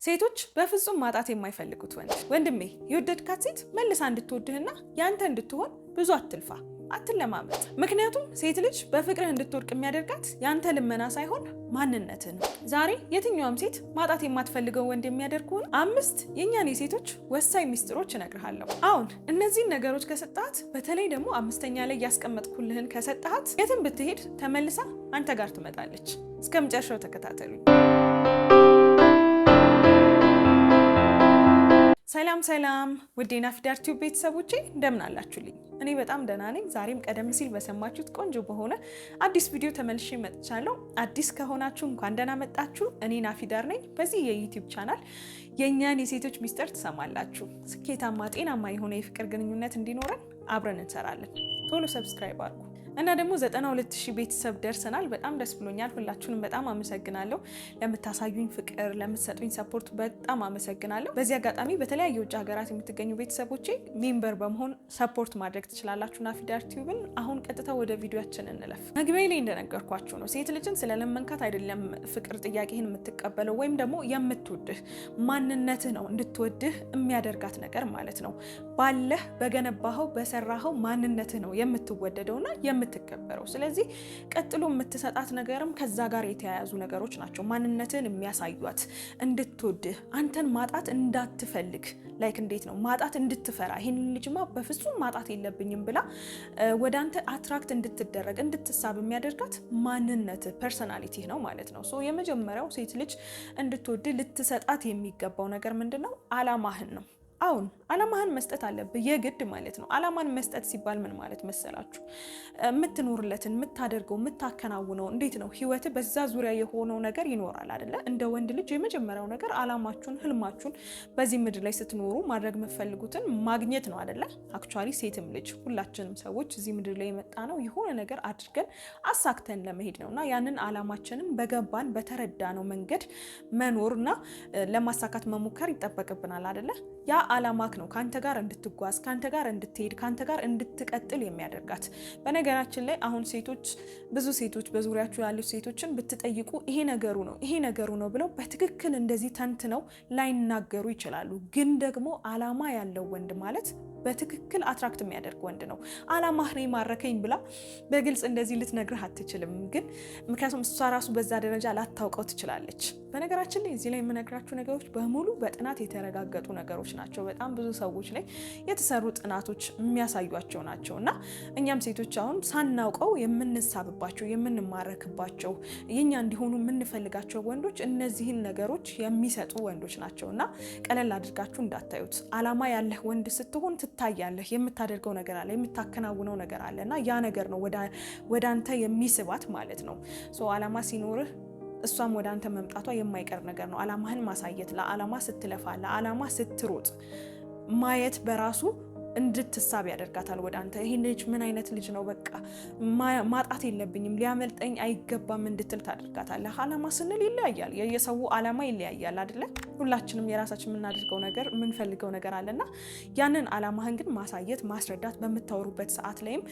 ሴቶች በፍጹም ማጣት የማይፈልጉት ወንድሜ የወደድካት ሴት መልሳ እንድትወድህና ያንተ እንድትሆን ብዙ አትልፋ፣ አትለማመጥ። ምክንያቱም ሴት ልጅ በፍቅርህ እንድትወድቅ የሚያደርጋት ያንተ ልመና ሳይሆን ማንነትህ ነው። ዛሬ የትኛውም ሴት ማጣት የማትፈልገው ወንድ የሚያደርጉን 5 የኛን የሴቶች ወሳኝ ሚስጥሮች እነግርሃለሁ። አሁን እነዚህን ነገሮች ከሰጣት፣ በተለይ ደግሞ 5ኛ ላይ ያስቀመጥኩልህን ከሰጣት የትም ብትሄድ ተመልሳ አንተ ጋር ትመጣለች። እስከ መጨረሻው ተከታተሉኝ። ሰላም ውድ የናፊዳር ቲዩብ ቤተሰቦቼ እንደምን አላችሁልኝ? እኔ በጣም ደህና ነኝ። ዛሬም ቀደም ሲል በሰማችሁት ቆንጆ በሆነ አዲስ ቪዲዮ ተመልሼ መጥቻለሁ። አዲስ ከሆናችሁ እንኳን ደህና መጣችሁ። እኔ ናፊዳር ነኝ። በዚህ የዩቲዩብ ቻናል የእኛን የሴቶች ሚስጥር ትሰማላችሁ። ስኬታማ ጤናማ የሆነ የፍቅር ግንኙነት እንዲኖረን አብረን እንሰራለን። ቶሎ ሰብስክራይብ አድርጉ እና ደግሞ 92,000 ቤተሰብ ደርሰናል። በጣም ደስ ብሎኛል። ሁላችሁንም በጣም አመሰግናለሁ። ለምታሳዩኝ ፍቅር፣ ለምትሰጡኝ ሰፖርት በጣም አመሰግናለሁ። በዚህ አጋጣሚ በተለያዩ ውጭ ሀገራት የምትገኙ ቤተሰቦቼ ሜምበር በመሆን ሰፖርት ማድረግ ትችላላችሁ ናፊዳር ቲዩብን። አሁን ቀጥታ ወደ ቪዲዮአችን እንለፍ። መግቢያ ላይ እንደነገርኳችሁ ነው ሴት ልጅን ስለለመንካት አይደለም ፍቅር ጥያቄህን የምትቀበለው ወይም ደግሞ የምትወድህ ማንነትህ ነው እንድትወድህ የሚያደርጋት ነገር ማለት ነው። ባለህ በገነባኸው በሰራኸው ማንነትህ ነው የምትወደደውና የምትከበረው። ስለዚህ ቀጥሎ የምትሰጣት ነገርም ከዛ ጋር የተያያዙ ነገሮች ናቸው። ማንነትን የሚያሳዩት እንድትወድህ፣ አንተን ማጣት እንዳትፈልግ፣ ላይክ እንዴት ነው ማጣት እንድትፈራ፣ ይሄን ልጅማ በፍጹም ማጣት የለብኝም ብላ ወደ አንተ አትራክት እንድትደረግ እንድትሳብ የሚያደርጋት ማንነት ፐርሰናሊቲ ነው ማለት ነው። ሶ የመጀመሪያው ሴት ልጅ እንድትወድህ ልትሰጣት የሚገባው ነገር ምንድነው? አላማህን ነው። አሁን አላማህን መስጠት አለብህ የግድ ማለት ነው። አላማን መስጠት ሲባል ምን ማለት መሰላችሁ? የምትኖርለትን፣ የምታደርገው፣ የምታከናውነው እንዴት ነው ህይወት በዛ ዙሪያ የሆነው ነገር ይኖራል አይደለ? እንደ ወንድ ልጅ የመጀመሪያው ነገር አላማችሁን፣ ህልማችሁን በዚህ ምድር ላይ ስትኖሩ ማድረግ የምትፈልጉትን ማግኘት ነው አይደለ? አክቹአሊ ሴትም ልጅ ሁላችንም ሰዎች እዚህ ምድር ላይ የመጣ ነው የሆነ ነገር አድርገን አሳክተን ለመሄድ ነውና ያንን አላማችንን በገባን በተረዳነው መንገድ መኖርና ለማሳካት መሞከር ይጠበቅብናል አይደለ? ያ አላማክ ነው ካንተ ጋር እንድትጓዝ፣ ካንተ ጋር እንድትሄድ፣ ካንተ ጋር እንድትቀጥል የሚያደርጋት። በነገራችን ላይ አሁን ሴቶች፣ ብዙ ሴቶች በዙሪያችሁ ያሉ ሴቶችን ብትጠይቁ ይሄ ነገሩ ነው ብለው በትክክል እንደዚህ ተንትነው ላይናገሩ ይችላሉ። ግን ደግሞ አላማ ያለው ወንድ ማለት በትክክል አትራክት የሚያደርግ ወንድ ነው። አላማህ ነው ማረከኝ ብላ በግልጽ እንደዚህ ልትነግርህ አትችልም። ግን ምክንያቱም እሷ ራሱ በዛ ደረጃ ላታውቀው ትችላለች። በነገራችን ላይ እዚህ ላይ የምነግራችሁ ነገሮች በሙሉ በጥናት የተረጋገጡ ነገሮች ናቸው። በጣም ብዙ ሰዎች ላይ የተሰሩ ጥናቶች የሚያሳዩቸው ናቸው። እና እኛም ሴቶች አሁን ሳናውቀው የምንሳብባቸው፣ የምንማረክባቸው፣ የኛ እንዲሆኑ የምንፈልጋቸው ወንዶች እነዚህን ነገሮች የሚሰጡ ወንዶች ናቸው። እና ቀለል አድርጋችሁ እንዳታዩት። አላማ ያለህ ወንድ ስትሆን ትታያለህ። የምታደርገው ነገር አለ፣ የምታከናውነው ነገር አለ እና ያ ነገር ነው ወደ አንተ የሚስባት ማለት ነው። ሶ አላማ ሲኖርህ እሷም ወደ አንተ መምጣቷ የማይቀር ነገር ነው። አላማህን ማሳየት፣ ለአላማ ስትለፋ፣ ለአላማ ስትሮጥ ማየት በራሱ እንድትሳብ ያደርጋታል ወደ አንተ። ይሄ ልጅ ምን አይነት ልጅ ነው፣ በቃ ማጣት የለብኝም፣ ሊያመልጠኝ አይገባም እንድትል ታደርጋታለህ። አላማ ስንል ይለያያል፣ የሰው አላማ ይለያያል አይደለ? ሁላችንም የራሳችን የምናደርገው ነገር፣ የምንፈልገው ነገር አለና ያንን አላማህን ግን ማሳየት፣ ማስረዳት፣ በምታወሩበት ሰዓት ላይም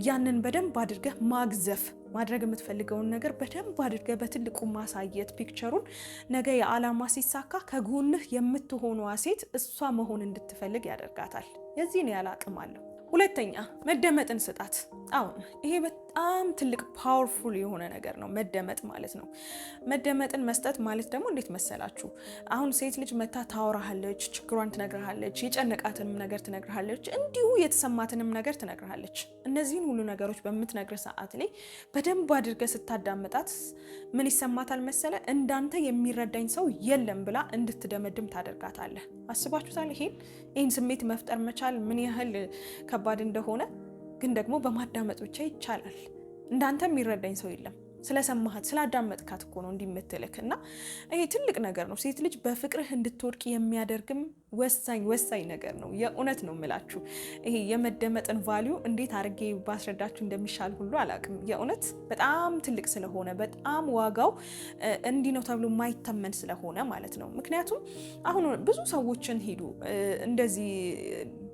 ያንን በደንብ አድርገህ ማግዘፍ፣ ማድረግ የምትፈልገውን ነገር በደንብ አድርገህ በትልቁ ማሳየት፣ ፒክቸሩን ነገ የአላማ ሲሳካ ከጎንህ የምትሆነዋ ሴት እሷ መሆን እንድትፈልግ ያደርጋታል። የዚህን ያህል አቅም አለው። ሁለተኛ መደመጥን ስጣት። አሁን ይሄ በጣም ትልቅ ፓወርፉል የሆነ ነገር ነው መደመጥ ማለት ነው። መደመጥን መስጠት ማለት ደግሞ እንዴት መሰላችሁ? አሁን ሴት ልጅ መታ ታወራሃለች፣ ችግሯን ትነግርሃለች፣ የጨነቃትንም ነገር ትነግርሃለች፣ እንዲሁ የተሰማትንም ነገር ትነግርሃለች። እነዚህን ሁሉ ነገሮች በምትነግር ሰዓት ላይ በደንብ አድርገህ ስታዳምጣት ምን ይሰማታል መሰለ? እንዳንተ የሚረዳኝ ሰው የለም ብላ እንድትደመድም ታደርጋታለህ። አስባችሁታል? ይሄን ስሜት መፍጠር መቻል ምን ያህል ከባድ እንደሆነ። ግን ደግሞ በማዳመጥ ብቻ ይቻላል። እንዳንተ የሚረዳኝ ሰው የለም፣ ስለሰማሃት ስላዳመጥካት እኮ ነው እንዲምትልክ። እና ይሄ ትልቅ ነገር ነው። ሴት ልጅ በፍቅርህ እንድትወድቅ የሚያደርግም ወሳኝ ነገር ነው። የእውነት ነው የምላችሁ። ይሄ የመደመጥን ቫልዩ እንዴት አድርጌ ባስረዳችሁ እንደሚሻል ሁሉ አላውቅም። የእውነት በጣም ትልቅ ስለሆነ፣ በጣም ዋጋው እንዲህ ነው ተብሎ ማይተመን ስለሆነ ማለት ነው። ምክንያቱም አሁን ብዙ ሰዎችን ሄዱ እንደዚህ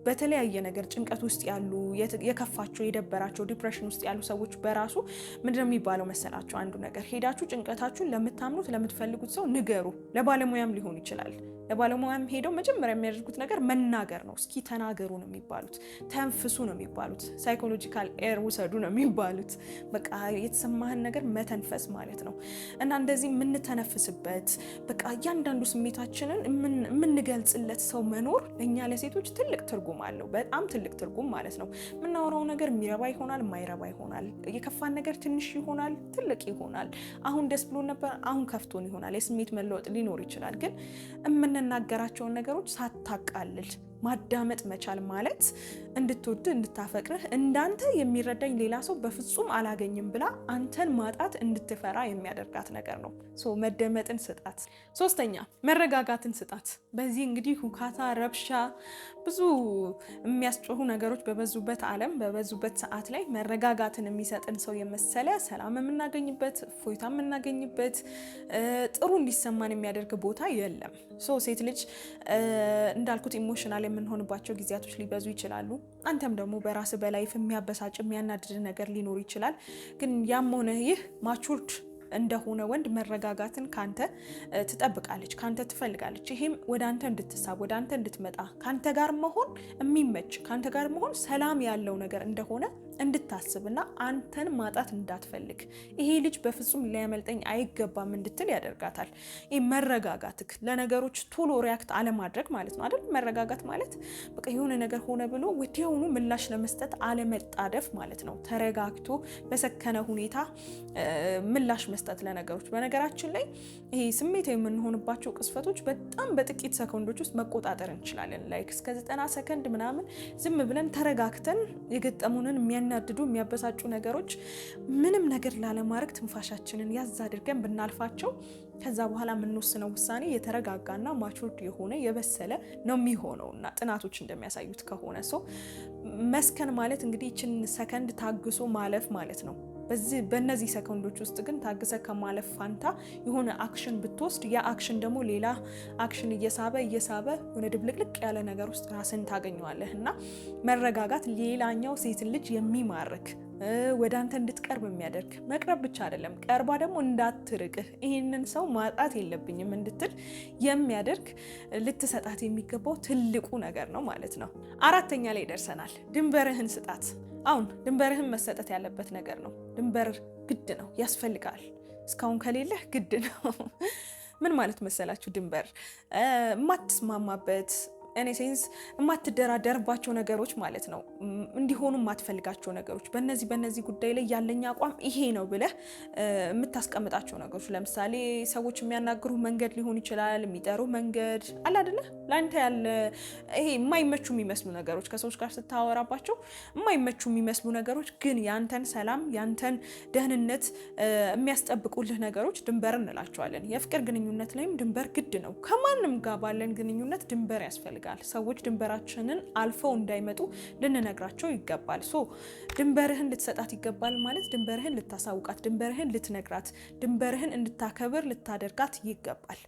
በተለያየ ነገር ጭንቀት ውስጥ ያሉ የከፋቸው የደበራቸው ዲፕሬሽን ውስጥ ያሉ ሰዎች በራሱ ምንድነው የሚባለው መሰላችሁ? አንዱ ነገር ሄዳችሁ ጭንቀታችሁን ለምታምኑት ለምትፈልጉት ሰው ንገሩ። ለባለሙያም ሊሆን ይችላል። ለባለሙያም ሄደው መጀመሪያ የሚያደርጉት ነገር መናገር ነው። እስኪ ተናገሩ ነው የሚባሉት፣ ተንፍሱ ነው የሚባሉት፣ ሳይኮሎጂካል ኤር ውሰዱ ነው የሚባሉት። በቃ የተሰማህን ነገር መተንፈስ ማለት ነው። እና እንደዚህ የምንተነፍስበት በቃ እያንዳንዱ ስሜታችንን የምንገልጽለት ሰው መኖር ለእኛ ለሴቶች ትልቅ ትርጉም አለው። በጣም ትልቅ ትርጉም ማለት ነው። የምናወራው ነገር የሚረባ ይሆናል፣ የማይረባ ይሆናል። የከፋን ነገር ትንሽ ይሆናል፣ ትልቅ ይሆናል። አሁን ደስ ብሎ ነበር፣ አሁን ከፍቶን ይሆናል። የስሜት መለወጥ ሊኖር ይችላል። ግን የምንናገራቸውን ነገሮች ሳታቃልል ማዳመጥ መቻል ማለት እንድትወድ እንድታፈቅርህ እንዳንተ የሚረዳኝ ሌላ ሰው በፍጹም አላገኝም ብላ አንተን ማጣት እንድትፈራ የሚያደርጋት ነገር ነው። መደመጥን ስጣት። ሶስተኛ መረጋጋትን ስጣት። በዚህ እንግዲህ ሁካታ፣ ረብሻ፣ ብዙ የሚያስጮሁ ነገሮች በበዙበት ዓለም በበዙበት ሰዓት ላይ መረጋጋትን የሚሰጥን ሰው የመሰለ ሰላም የምናገኝበት እፎይታ የምናገኝበት ጥሩ እንዲሰማን የሚያደርግ ቦታ የለም። ሴት ልጅ እንዳልኩት ኢሞሽናል የምንሆንባቸው ጊዜያቶች ሊበዙ ይችላሉ። አንተም ደግሞ በራስ በላይፍ የሚያበሳጭ የሚያናድድ ነገር ሊኖር ይችላል። ግን ያም ሆነ ይህ ማቹርድ እንደሆነ ወንድ መረጋጋትን ካንተ ትጠብቃለች፣ ካንተ ትፈልጋለች። ይሄም ወደ አንተ እንድትሳብ ወደ አንተ እንድትመጣ ካንተ ጋር መሆን የሚመች ካንተ ጋር መሆን ሰላም ያለው ነገር እንደሆነ እንድታስብና አንተን ማጣት እንዳትፈልግ ይሄ ልጅ በፍጹም ሊያመልጠኝ አይገባም እንድትል ያደርጋታል። ይሄ መረጋጋትክ ለነገሮች ቶሎ ሪያክት አለማድረግ ማለት ነው አይደል? መረጋጋት ማለት በቃ የሆነ ነገር ሆነ ብሎ ወዲያውኑ ምላሽ ለመስጠት አለመጣደፍ ማለት ነው። ተረጋግቶ በሰከነ ሁኔታ ምላሽ መስጠት ለነገሮች። በነገራችን ላይ ይሄ ስሜት የምንሆንባቸው ቅስፈቶች በጣም በጥቂት ሰከንዶች ውስጥ መቆጣጠር እንችላለን። ላይክ እስከ 90 ሰከንድ ምናምን ዝም ብለን ተረጋግተን የገጠሙንን የሚያናድዱ የሚያበሳጩ ነገሮች ምንም ነገር ላለማድረግ ትንፋሻችንን ያዝ አድርገን ብናልፋቸው ከዛ በኋላ የምንወስነው ውሳኔ የተረጋጋና ማቹርድ የሆነ የበሰለ ነው የሚሆነው። እና ጥናቶች እንደሚያሳዩት ከሆነ መስከን ማለት እንግዲህ ይችን ሰከንድ ታግሶ ማለፍ ማለት ነው። በእነዚህ ሰከንዶች ውስጥ ግን ታግሰ ከማለፍ ፋንታ የሆነ አክሽን ብትወስድ ያ አክሽን ደግሞ ሌላ አክሽን እየሳበ የሆነ ድብልቅልቅ ያለ ነገር ውስጥ ራስን ታገኘዋለህ። እና መረጋጋት ሌላኛው ሴት ልጅ የሚማርክ ወደ አንተ እንድትቀርብ የሚያደርግ መቅረብ ብቻ አይደለም፣ ቀርባ ደግሞ እንዳትርቅህ ይህንን ሰው ማጣት የለብኝም እንድትል የሚያደርግ ልትሰጣት የሚገባው ትልቁ ነገር ነው ማለት ነው። አራተኛ ላይ ደርሰናል። ድንበርህን ስጣት። አሁን ድንበርህን መሰጠት ያለበት ነገር ነው። ድንበር ግድ ነው፣ ያስፈልጋል። እስካሁን ከሌለህ ግድ ነው። ምን ማለት መሰላችሁ? ድንበር የማትስማማበት እኔ ሴንስ የማትደራደርባቸው ነገሮች ማለት ነው። እንዲሆኑ የማትፈልጋቸው ነገሮች በእነዚህ ጉዳይ ላይ ያለኝ አቋም ይሄ ነው ብለህ የምታስቀምጣቸው ነገሮች። ለምሳሌ ሰዎች የሚያናግሩ መንገድ ሊሆን ይችላል፣ የሚጠሩ መንገድ አለ አይደለ? ለአንተ ያለ ይሄ የማይመቹ የሚመስሉ ነገሮች ከሰዎች ጋር ስታወራባቸው የማይመቹ የሚመስሉ ነገሮች ግን ያንተን ሰላም ያንተን ደህንነት የሚያስጠብቁልህ ነገሮች ድንበር እንላቸዋለን። የፍቅር ግንኙነት ላይም ድንበር ግድ ነው። ከማንም ጋር ባለን ግንኙነት ድንበር ያስፈልጋል። ሰዎች ድንበራችንን አልፈው እንዳይመጡ ልንነግራቸው ይገባል። ድንበርህን ልትሰጣት ይገባል ማለት ድንበርህን ልታሳውቃት፣ ድንበርህን ልትነግራት፣ ድንበርህን እንድታከብር ልታደርጋት ይገባል።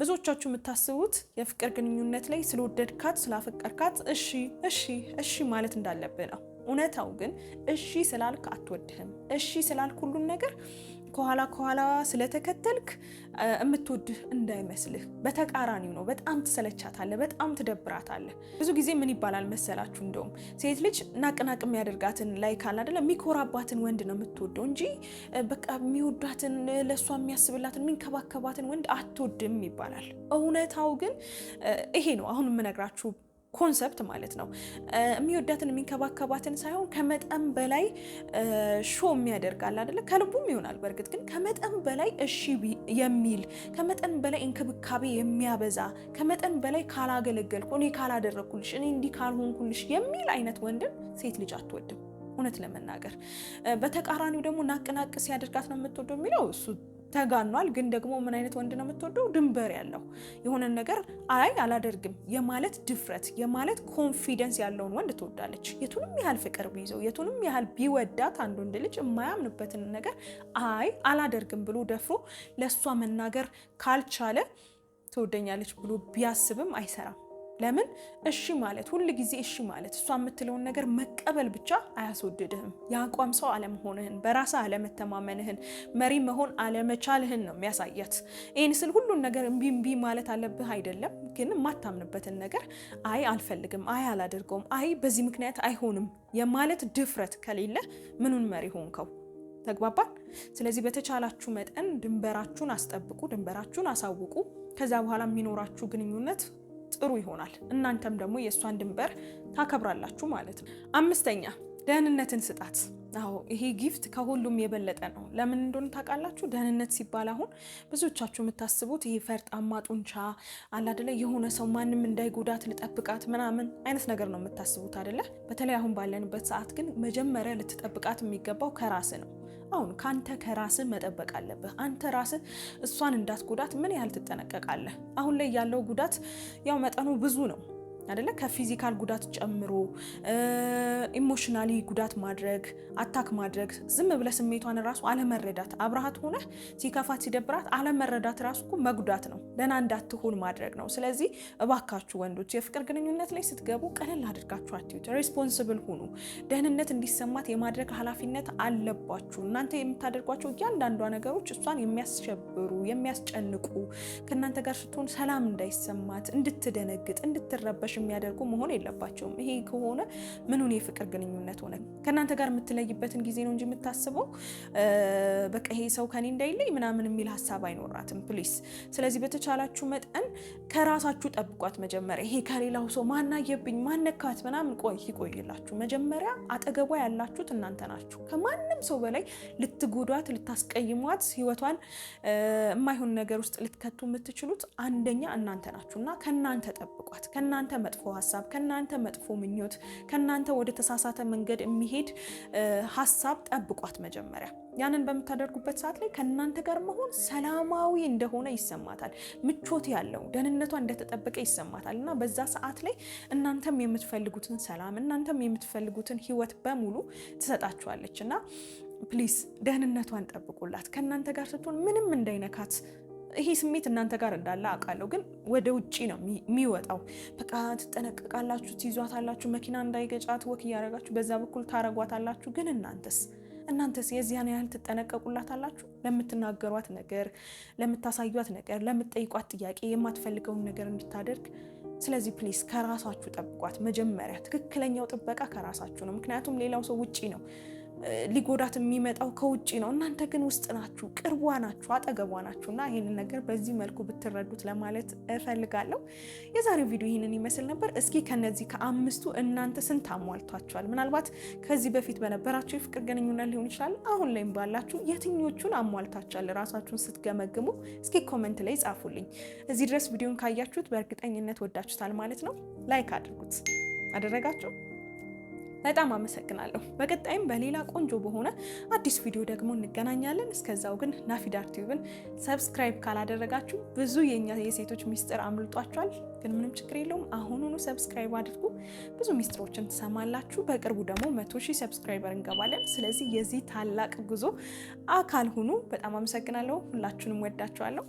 ብዙዎቻችሁ የምታስቡት የፍቅር ግንኙነት ላይ ስለወደድካት ስላፈቀርካት እሺ ማለት እንዳለብህ ነው። እውነታው ግን እሺ ስላልክ አትወድህም። እሺ ስላልክ ሁሉን ነገር ከኋላ ስለተከተልክ የምትወድህ እንዳይመስልህ። በተቃራኒው ነው። በጣም ትሰለቻታለህ፣ በጣም ትደብራታለህ። ብዙ ጊዜ ምን ይባላል መሰላችሁ? እንደውም ሴት ልጅ ናቅናቅ የሚያደርጋትን ላይ ካል አይደለ የሚኮራባትን ወንድ ነው የምትወደው እንጂ በቃ የሚወዳትን ለእሷ የሚያስብላትን የሚንከባከባትን ወንድ አትወድም ይባላል። እውነታው ግን ይሄ ነው። አሁን የምነግራችሁ ኮንሰፕት ማለት ነው። የሚወዳትን የሚንከባከባትን ሳይሆን ከመጠን በላይ ሾ የሚያደርጋል አይደለ? ከልቡም ይሆናል በእርግጥ ግን ከመጠን በላይ እሺ የሚል ከመጠን በላይ እንክብካቤ የሚያበዛ ከመጠን በላይ ካላገለገልኩ፣ እኔ ካላደረግኩልሽ፣ እኔ እንዲህ ካልሆንኩልሽ የሚል አይነት ወንድን ሴት ልጅ አትወድም። እውነት ለመናገር በተቃራኒው ደግሞ ናቅናቅ ሲያደርጋት ነው የምትወደው የሚለው እሱ ተጋኗል። ግን ደግሞ ምን አይነት ወንድ ነው የምትወደው? ድንበር ያለው የሆነ ነገር አላደርግም የማለት ድፍረት የማለት ኮንፊደንስ ያለውን ወንድ ትወዳለች። የቱንም ያህል ፍቅር ቢይዘው የቱንም ያህል ቢወዳት አንድ ወንድ ልጅ የማያምንበትን ነገር አላደርግም ብሎ ደፍሮ ለእሷ መናገር ካልቻለ ትወደኛለች ብሎ ቢያስብም አይሰራም። ለምን እሺ ማለት ሁሉ ጊዜ እሺ ማለት እሷ የምትለውን ነገር መቀበል ብቻ አያስወድድህም። የአቋም ሰው አለመሆንህን፣ በራስህ አለመተማመንህን፣ መሪ መሆን አለመቻልህን ነው የሚያሳያት። ይህን ስል ሁሉን ነገር እምቢ ማለት አለብህ አይደለም፣ ግን የማታምንበትን ነገር አይ አልፈልግም፣ አይ አላደርገውም፣ አይ በዚህ ምክንያት አይሆንም የማለት ድፍረት ከሌለ ምኑን መሪ ሆንከው? ተግባባን? ስለዚህ በተቻላችሁ መጠን ድንበራችሁን አስጠብቁ፣ ድንበራችሁን አሳውቁ። ከዛ በኋላ የሚኖራችሁ ግንኙነት ጥሩ ይሆናል። እናንተም ደግሞ የእሷን ድንበር ታከብራላችሁ ማለት ነው። 5ኛ ደህንነትን ስጣት። አዎ ይሄ ጊፍት ከሁሉም የበለጠ ነው። ለምን እንደሆነ ታውቃላችሁ? ደህንነት ሲባል አሁን ብዙዎቻችሁ የምታስቡት ይሄ ፈርጣማ ጡንቻ አለ አይደለ? የሆነ ሰው ማንም እንዳይጎዳት ልጠብቃት ምናምን አይነት ነገር ነው የምታስቡት አይደለ? በተለይ አሁን ባለንበት ሰዓት ግን መጀመሪያ ልትጠብቃት የሚገባው ከራስ ነው። አሁን ካንተ ከራስህ መጠበቅ አለብህ። አንተ ራስህ እሷን እንዳትጎዳት ምን ያህል ትጠነቀቃለህ? አሁን ላይ ያለው ጉዳት ያው መጠኑ ብዙ ነው አይደለ? ከፊዚካል ጉዳት ጨምሮ ኢሞሽናሊ ጉዳት ማድረግ፣ አታክ ማድረግ፣ ዝም ብለህ ስሜቷን ራሱ አለመረዳት፣ አብረሃት ሆነ ሲከፋት ሲደብራት አለመረዳት ራሱ እኮ መጉዳት ነው፣ ደህና እንዳትሆን ማድረግ ነው። ስለዚህ እባካችሁ ወንዶች የፍቅር ግንኙነት ላይ ስትገቡ ቀለል አድርጋችሁ አትዩት፣ ሬስፖንሲብል ሁኑ። ደህንነት እንዲሰማት የማድረግ ኃላፊነት አለባችሁ። እናንተ የምታደርጓቸው እያንዳንዷ ነገሮች እሷን የሚያስሸብሩ የሚያስጨንቁ፣ ከእናንተ ጋር ስትሆን ሰላም እንዳይሰማት፣ እንድትደነግጥ፣ እንድትረበሽ የሚያደርጉ መሆን የለባቸውም። ይሄ ከሆነ ምኑን የፍቅር ግንኙነት ሆነ? ከእናንተ ጋር የምትለይበትን ጊዜ ነው እንጂ የምታስበው በቃ ይሄ ሰው ከኔ እንዳይለይ ምናምን የሚል ሀሳብ አይኖራትም ፕሊስ። ስለዚህ በተቻላችሁ መጠን ከራሳችሁ ጠብቋት። መጀመሪያ ይሄ ከሌላው ሰው ማናየብኝ ማነካት ምናምን ይቆይላችሁ። መጀመሪያ አጠገቧ ያላችሁት እናንተ ናችሁ። ከማንም ሰው በላይ ልትጎዷት፣ ልታስቀይሟት፣ ህይወቷን የማይሆን ነገር ውስጥ ልትከቱ የምትችሉት አንደኛ እናንተ ናችሁ እና ከእናንተ ጠብቋት። ከእናንተ መጥፎ ሀሳብ፣ ከእናንተ መጥፎ ምኞት፣ ከእናንተ ወደ ተሳሳተ መንገድ የሚሄድ ሀሳብ ጠብቋት መጀመሪያ። ያንን በምታደርጉበት ሰዓት ላይ ከእናንተ ጋር መሆን ሰላማዊ እንደሆነ ይሰማታል፣ ምቾት ያለው ደህንነቷ እንደተጠበቀ ይሰማታል እና በዛ ሰዓት ላይ እናንተም የምትፈልጉትን ሰላም፣ እናንተም የምትፈልጉትን ህይወት በሙሉ ትሰጣችኋለች እና ፕሊስ ደህንነቷን ጠብቁላት። ከእናንተ ጋር ስትሆን ምንም እንዳይነካት። ይሄ ስሜት እናንተ ጋር እንዳለ አውቃለሁ፣ ግን ወደ ውጪ ነው የሚወጣው። በቃ ትጠነቀቃላችሁ፣ ትይዟታላችሁ፣ መኪና እንዳይገጫት ወክ እያደረጋችሁ በዛ በኩል ታረጓታላችሁ። ግን እናንተስ የዚያን ያህል ትጠነቀቁላታላችሁ? ለምትናገሯት ነገር፣ ለምታሳዩት ነገር፣ ለምትጠይቋት ጥያቄ የማትፈልገውን ነገር እንድታደርግ። ስለዚህ ፕሊስ ከራሳችሁ ጠብቋት መጀመሪያ። ትክክለኛው ጥበቃ ከራሳችሁ ነው። ምክንያቱም ሌላው ሰው ውጪ ነው ሊጎዳት የሚመጣው ከውጪ ነው። እናንተ ግን ውስጥ ናችሁ፣ ቅርቧ ናችሁ፣ አጠገቧ ናችሁ እና ይህንን ነገር በዚህ መልኩ ብትረዱት ለማለት እፈልጋለሁ። የዛሬው ቪዲዮ ይህንን ይመስል ነበር። እስኪ ከነዚህ ከ5ቱ እናንተ ስንት አሟልቷችኋል? ምናልባት ከዚህ በፊት በነበራችሁ የፍቅር ግንኙነት ሊሆን ይችላል፣ አሁን ላይም ባላችሁ የትኞቹን አሟልታችኋል? ራሳችሁን ስትገመግሙ እስኪ ኮመንት ላይ ጻፉልኝ። እዚህ ድረስ ቪዲዮን ካያችሁት በእርግጠኝነት ወዳችሁታል ማለት ነው። ላይክ አድርጉት። አደረጋችሁ? በጣም አመሰግናለሁ። በቀጣይም በሌላ ቆንጆ በሆነ አዲስ ቪዲዮ ደግሞ እንገናኛለን። እስከዛው ግን ናፊዳር ቲዩብን ሰብስክራይብ ካላደረጋችሁ ብዙ የኛ የሴቶች ሚስጥር አምልጧችኋል። ግን ምንም ችግር የለውም፣ አሁኑኑ ሰብስክራይብ አድርጉ። ብዙ ሚስጥሮችን ትሰማላችሁ። በቅርቡ ደግሞ 100,000 ሰብስክራይበር እንገባለን። ስለዚህ የዚህ ታላቅ ጉዞ አካል ሁኑ። በጣም አመሰግናለሁ። ሁላችሁንም ወዳችኋለሁ።